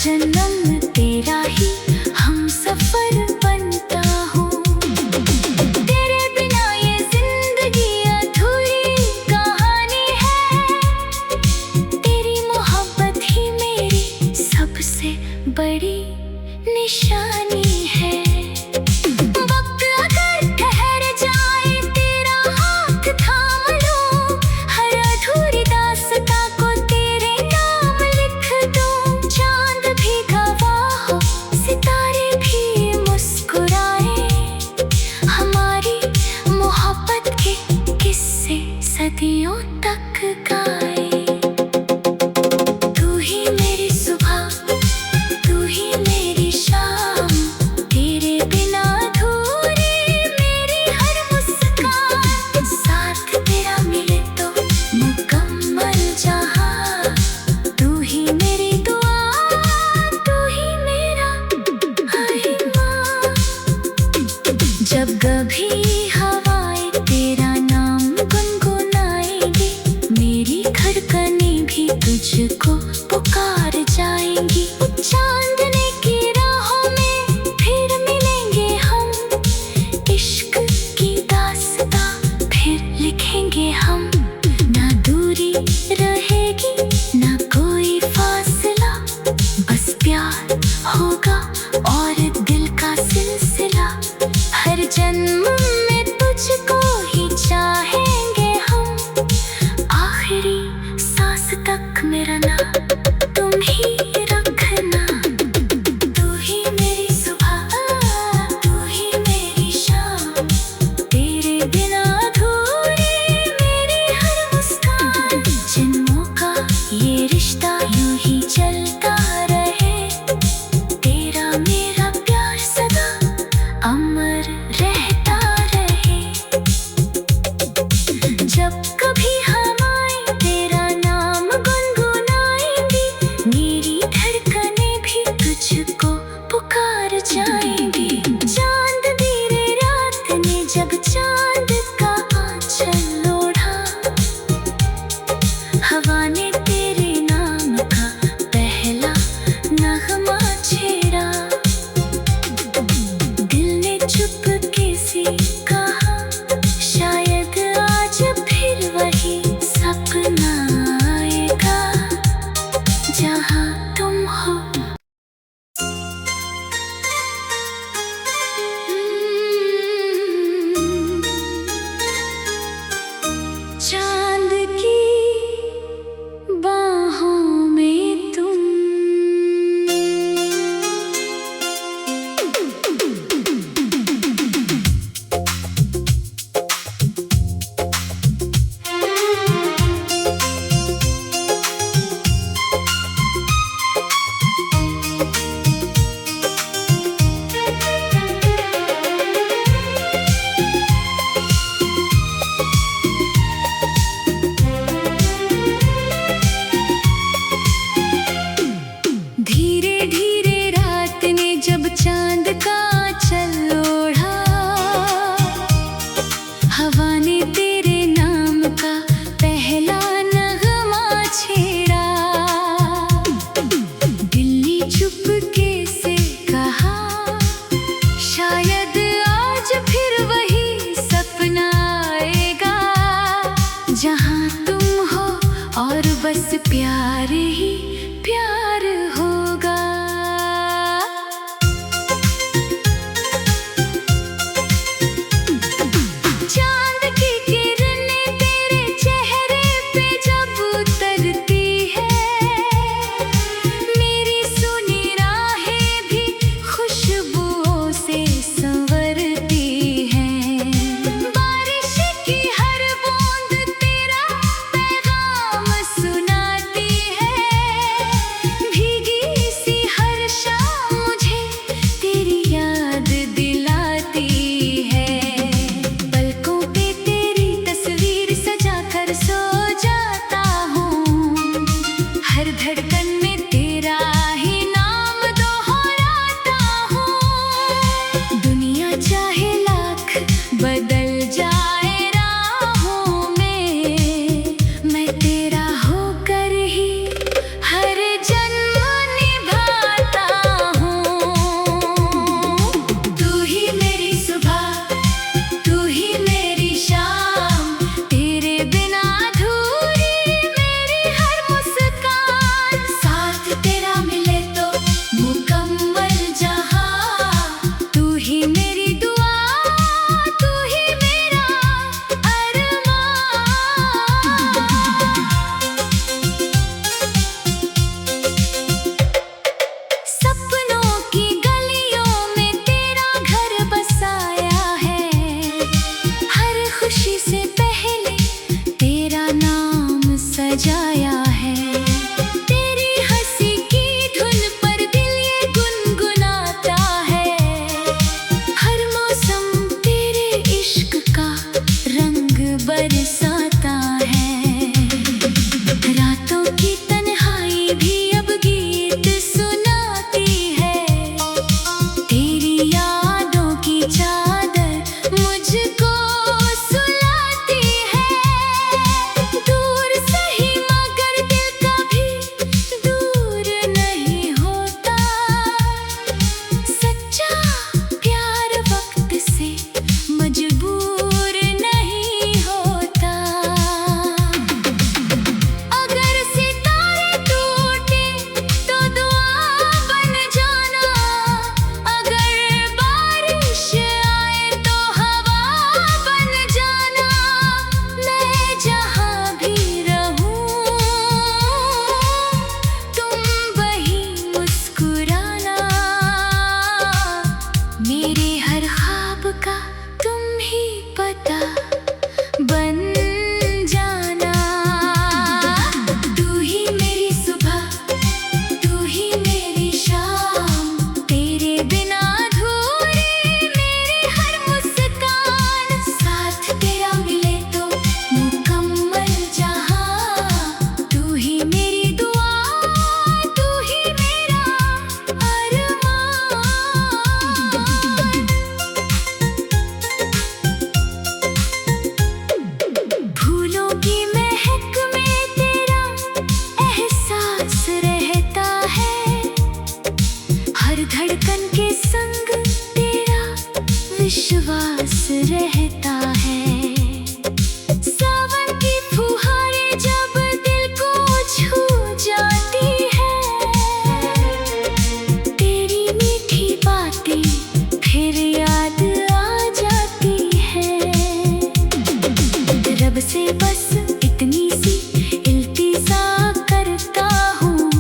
जन्म तेरा ही हम सफर बनता हूँ। तेरे बिना ये जिंदगी अधूरी कहानी है। तेरी मोहब्बत ही मेरी सबसे बड़ी निशानी है। वक्त अगर ठहर जाए तेरा हाथ थाम लूं, हर अधूरी दास्तां को तेरे नाम लिख दूं। चांद भी गवाह हो, सितारे भी मुस्कुराए, हमारी मोहब्बत के किस्से सदियों तक गाए। तू ही मेरी सुबह, तू ही मेरी शाम, तेरे बिना अधूरी मेरी हर मुस्कान। साथ तेरा मिले तो मुकम्मल जहां। तू ही मेरी दुआ, तू ही मेरा अरमान। जब कभी हवाएं तेरा नाम गुनगुनाएंगी, मेरी धड़कनें भी तुझको पुकार जाएंगी। चांदने की राहों में फिर मिलेंगे हम, इश्क की दास्तां फिर लिखेंगे हम। ना दूरी रहेगी ना कोई फासला, बस प्यार होगा और दिल का सिलसिला। हर जन्म में तुझको ही चाहेंगे हम, आखिरी सांस तक मेरा नाम तुम ही रखना। तू ही मेरी सुबह, तू ही मेरी शाम, तेरे बिना अधूरी मेरी हर मुस्कान। जन्मों का ये रिश्ता यूं ही चलता रहे, तेरा मेरा प्यार सदा अमर रहता रहे। हर धड़कन के संग तेरा विश्वास रहता है। सावन की फुहारें जब दिल को छू जाती है, तेरी मीठी बातें फिर याद आ जाती है। रब से बस इतनी सी इल्तिजा करता हूँ,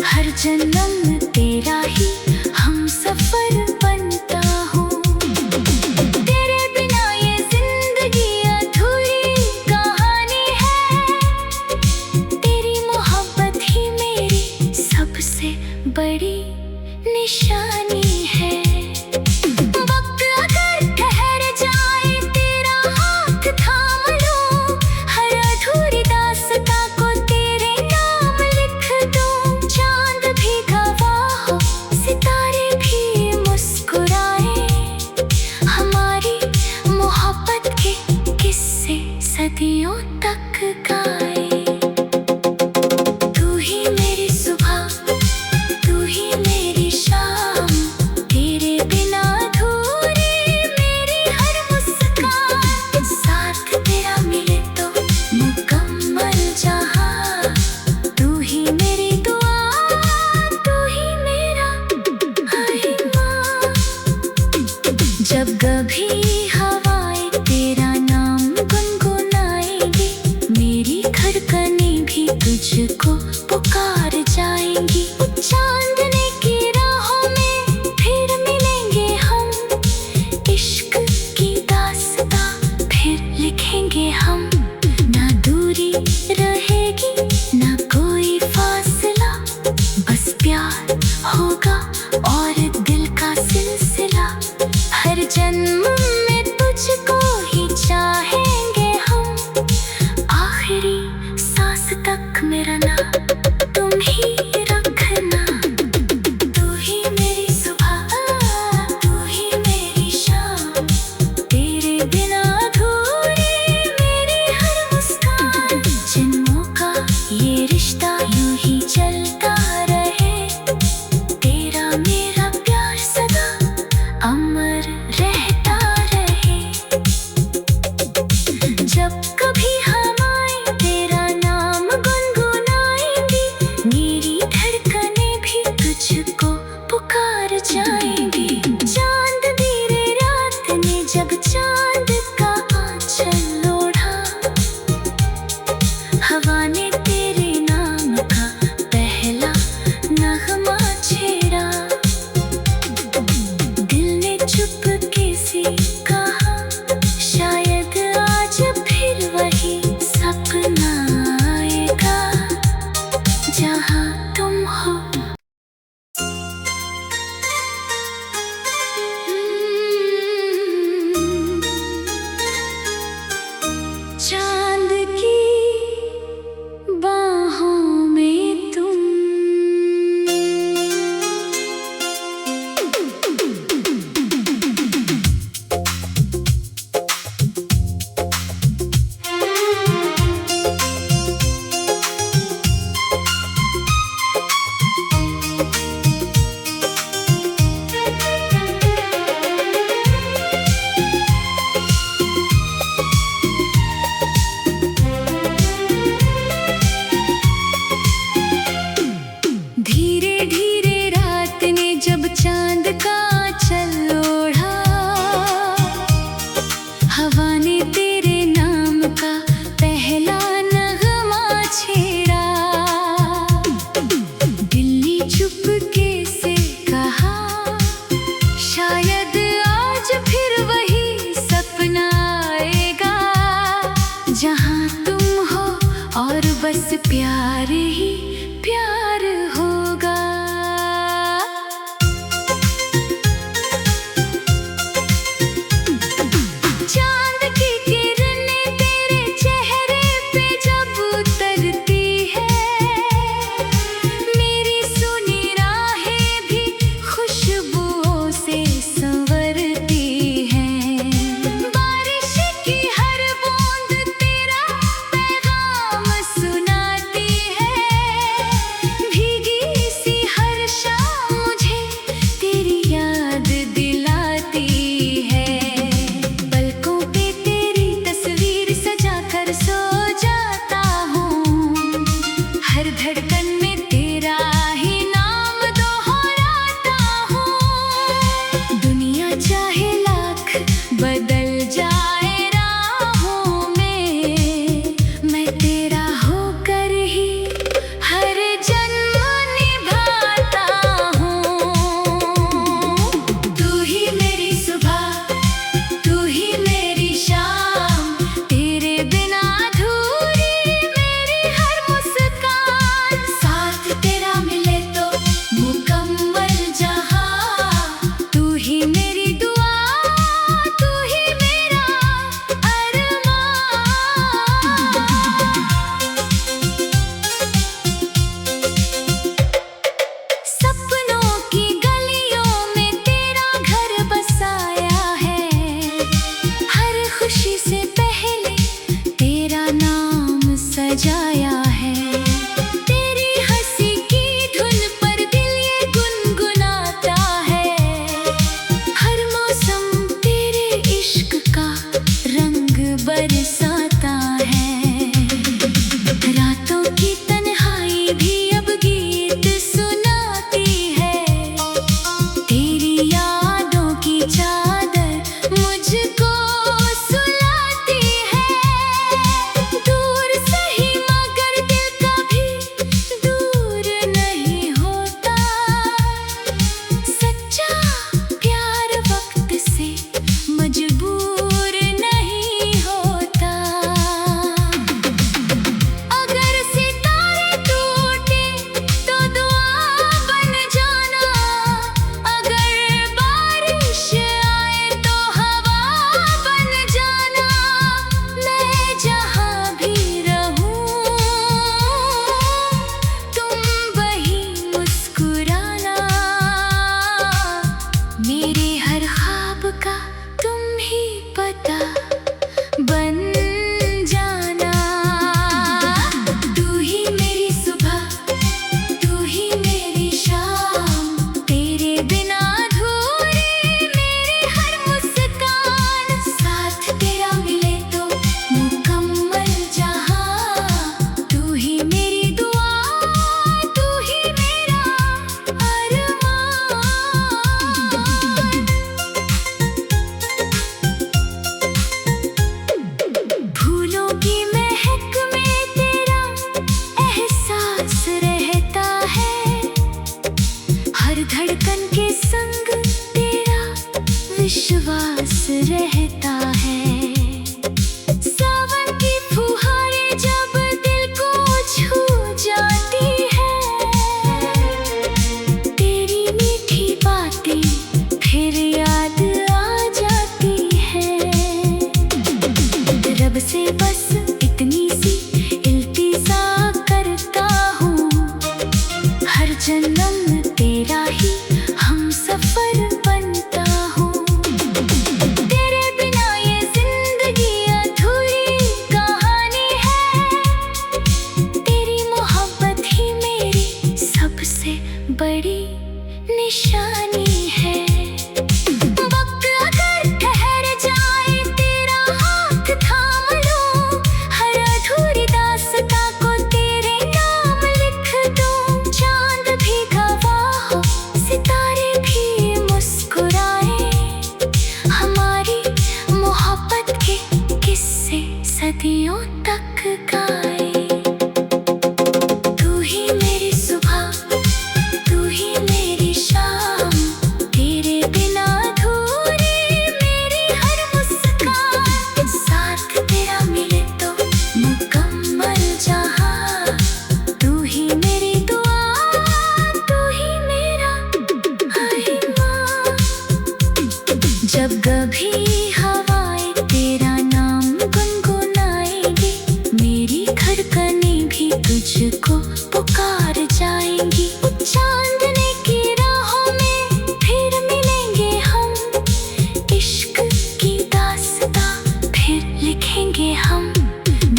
हर जन्म तेरा ही हम सफर बनता हूँ। तेरे बिना ये जिंदगी अधूरी कहानी है, तेरी मोहब्बत ही मेरी सबसे बड़ी निशानी है। वक्त अगर ठहर जाए तेरा हाथ थाम लूं, हर अधूरी दास्तां को तेरे नाम लिख दूं। चांद भी गवाह हो, सितारे भी मुस्कुराए, हमारी मोहब्बत के किस्से सदियों तक गाए। तू ही मेरी सुबह, तू ही मेरी शाम, तेरे बिना अधूरी मेरी हर मुस्कान। साथ तेरा मिले तो मुकम्मल जहां, तू ही मेरी दुआ, तू ही मेरा अरमान। जब कभी हवाएं तेरा नाम गुनगुनाएंगी, मेरी धड़कनें भी तुझको पुकार जाएंगी। चांदने की राहों में फिर मिलेंगे हम, इश्क की दास्तां फिर लिखेंगे हम। ना दूरी रहेगी ना कोई फासला, बस प्यार होगा और दिल का सिलसिला। हर जन्म में तुझको ही चाहेंगे हम, आखिरी सांस तक मेरा नाम तुम ही रखना। तू ही मेरी सुबह, तू ही मेरी शाम, तेरे बिना अधूरी मेरी हर मुस्कान। जन्मों का ये रिश्ता यूं ही चलता रहे, तेरा मेरा प्यार सदा अमर रहता रहे। जब कभी हम आए तेरा नाम गुनगुनाएंगी, मेरी धड़कनें भी तुझको पुकार जाएंगी। चांद धीरे रात ने जब चांद का आंचल ओढ़ा, हवा ने तेरे नाम का पहला नगमा छेड़ा। दिल ने चुपके से कहा, शायद आज फिर वही सपना आएगा जहाँ तुम हो। चांद की बाहों में तुम, धीरे धीरे रात ने जब चांद का आंचल ओढ़ा, हवा ने तेरे नाम का पहला नगमा छेड़ा। दिल ने चुपके से कहा, शायद आज फिर वही सपना आएगा जहाँ तुम हो, और बस प्यार ही प्यार होगा। चांद की किरणें तेरे चेहरे पे जब उतरती है, मेरी सुनी राहें भी खुशबुओं से संवरती हैं। बारिश की हर बूंद तेरा पैगाम सुनाती है, धड़कन के संग तेरा विश्वास रहता है। सावन की फुहारें जब दिल को छू जाती है, तेरी मीठी बातें फिर याद आ जाती है। रब से बस इतनी सी इल्तिजा करता हूँ, हर जन्म तेरा ही हम सफर बनता हूँ। तेरे बिना ये जिंदगी अधूरी कहानी है, तेरी मोहब्बत ही मेरी सबसे बड़ी निशानी है। वक्त अगर ठहर जाए तेरा हाथ थाम लूं, हर अधूरी दास्तां को तेरे नाम लिख दूं। चांद भी गवाह हो, सितारे भी मुस्कुराए, हमारी मोहब्बत के किस्से सदियों तक गाए। तू ही मेरी सुबह, तू ही मेरी शाम, तेरे बिना अधूरी मेरी हर मुस्कान। साथ तेरा मिले तो मुकम्मल जहां, तू ही मेरी दुआ, तू ही मेरा अरमान। जब कभी हवाएं तेरा नाम गुनगुनाएंगी, मेरी धड़कनें भी तुझको पुकार जाएंगी। चांदने की राहों में फिर मिलेंगे हम, इश्क की दास्तां फिर लिखेंगे हम।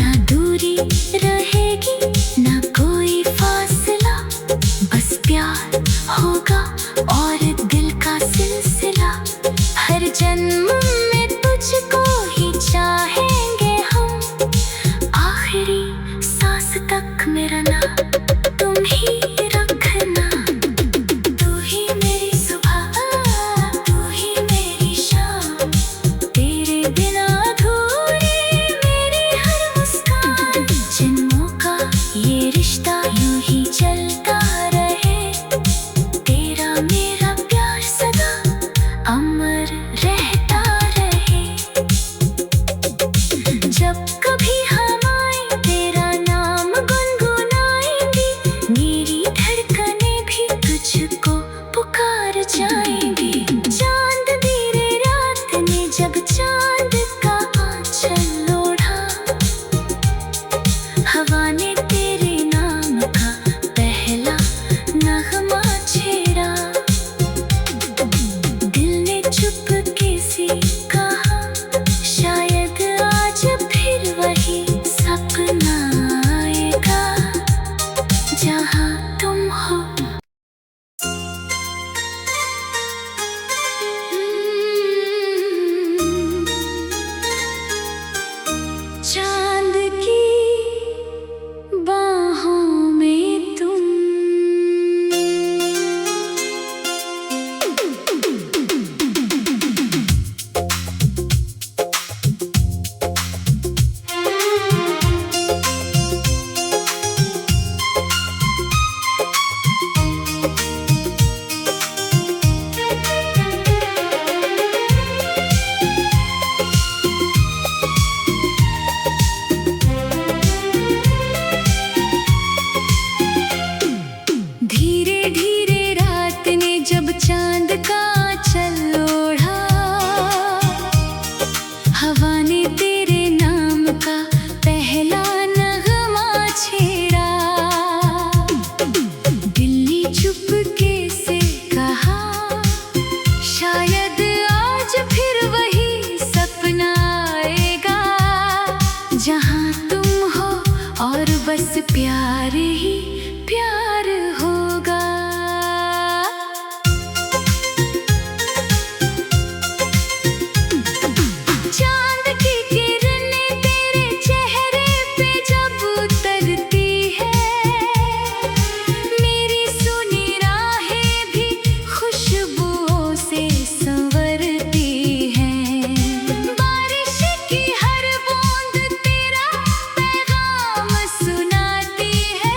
ना दूरी रहेगी ना कोई फासला, बस प्यार होगा और दिल का सिलसिला। हर जन्म में तुझको ही चाहेंगे हम, आखिरी सांस तक मेरा नाम तुम ही रखना। तू ही मेरी सुबह, तू ही मेरी शाम, तेरे बिना अधूरी मेरी हर मुस्कान। जन्मों का ये रिश्ता यूं ही चलता रहे, तेरा मेरा प्यार सदा अमर रहता रहे। जब कभी हम आए तेरा नाम गुनगुनाएंगी, मेरी धड़कनें भी तुझको पुकार जाएंगी। चांद धीरे रात ने जब चांद का आंचल ओढ़ा, हवा ने तेरे नाम का पहला नगमा छेड़ा। दिल ने चुपके से कहा, शायद आज फिर वही सपना आएगा जहाँ तुम हो। चांद की बाहों में तुम, धीरे धीरे रात ने जब चांद का चल ओढ़ा, हवा ने तेरे नाम का पहला नगमा छेड़ा। दिल ने चुपके से कहा, शायद आज फिर वही सपना आएगा जहाँ तुम हो, और बस प्यार ही प्यार होगा। चांद की किरणें तेरे चेहरे पे जब उतरती है, मेरी सुनी राहें भी खुशबुओं से संवरती हैं। बारिश की हर बूंद तेरा पैगाम सुनाती है,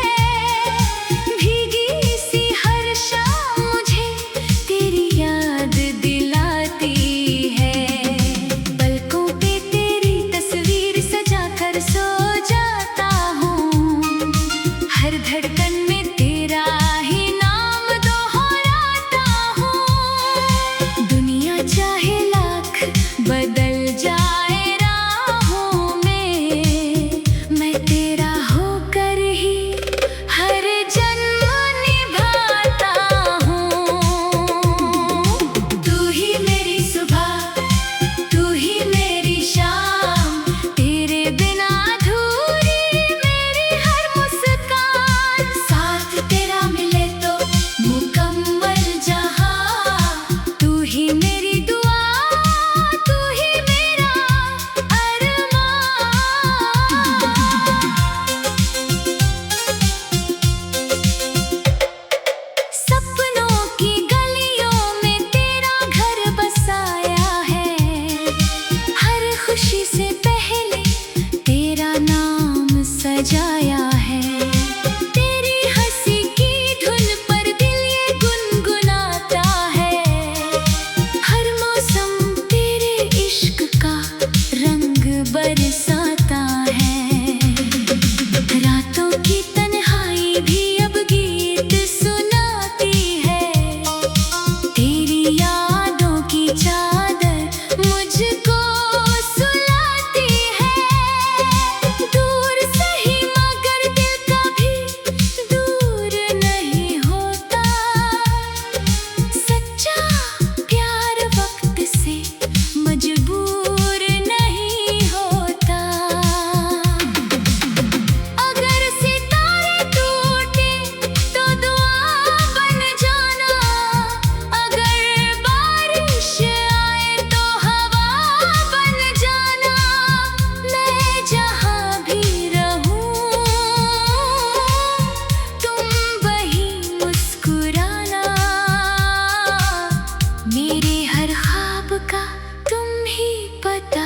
मेरे हर ख्वाब का तुम ही पता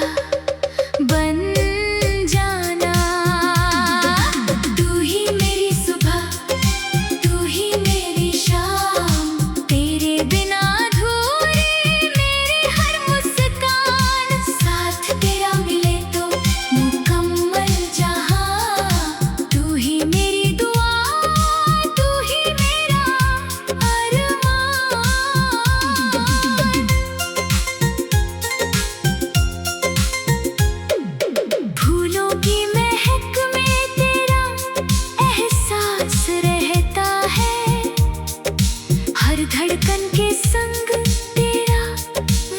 बन जाना। तू ही मेरी सुबह, तू ही मेरी शाम, तेरे बिना अधूरी मेरी हर मुस्कान। साथ तेरा मिले तो मुकम्मल जहां। तू ही मेरी दुआ, तू ही मेरा अरमान। फूलों की महक में तेरा एहसास रहता है, हर धड़कन के संग तेरा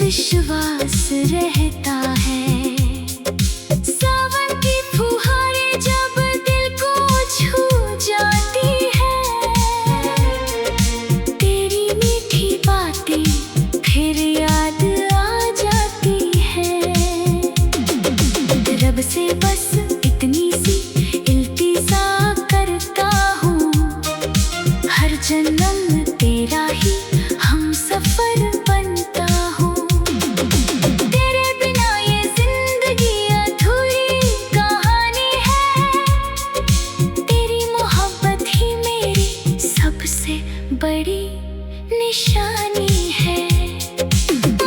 विश्वास रहता है। सावन की फुहारें जब दिल को छू जाती है, तेरी मीठी बातें फिर याद आ जाती है। रब से बस इतनी सी इल्तिजा करता हूँ, हर जन्म तेरा ही हम सफर बनता हूँ। तेरे बिना ये जिंदगी अधूरी कहानी है, तेरी मोहब्बत ही मेरी सबसे बड़ी निशानी है।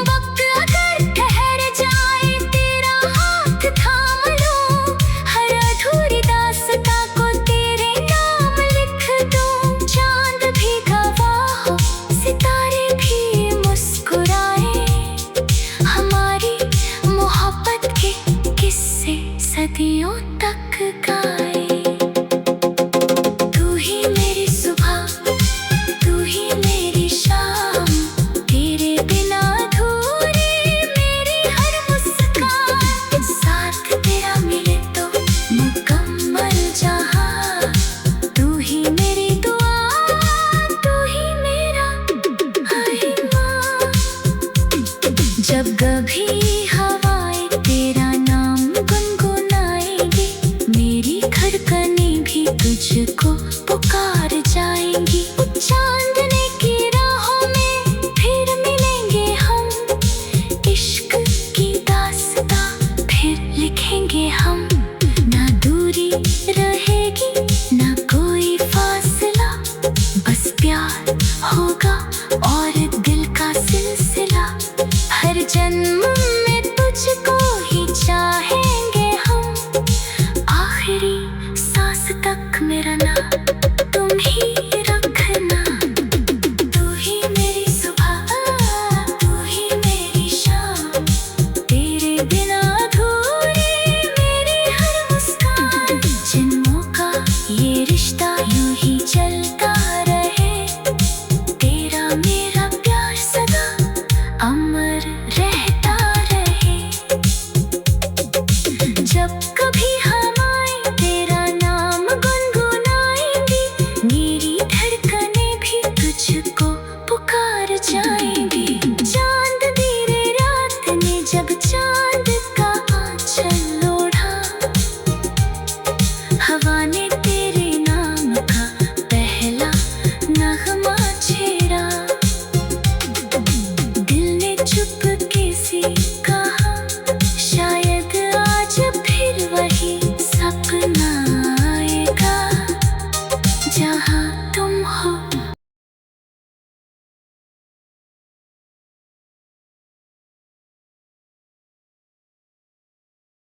वक्त अगर ठहर जाए तेरा हाथ थाम लूं, हर अधूरी दास्तां को तेरे नाम लिख दूं। चांद भी गवाह हो, सितारे भी मुस्कुराए, हमारी मोहब्बत के किस्से सदियों तक गाए। तू ही मेरी सुबह, तू ही मेरी शाम, तेरे बिना अधूरी मेरी हर मुस्कान। साथ तेरा मिले तो मुकम्मल जहां। तू ही मेरी दुआ, तू ही मेरा अरमान। जब कभी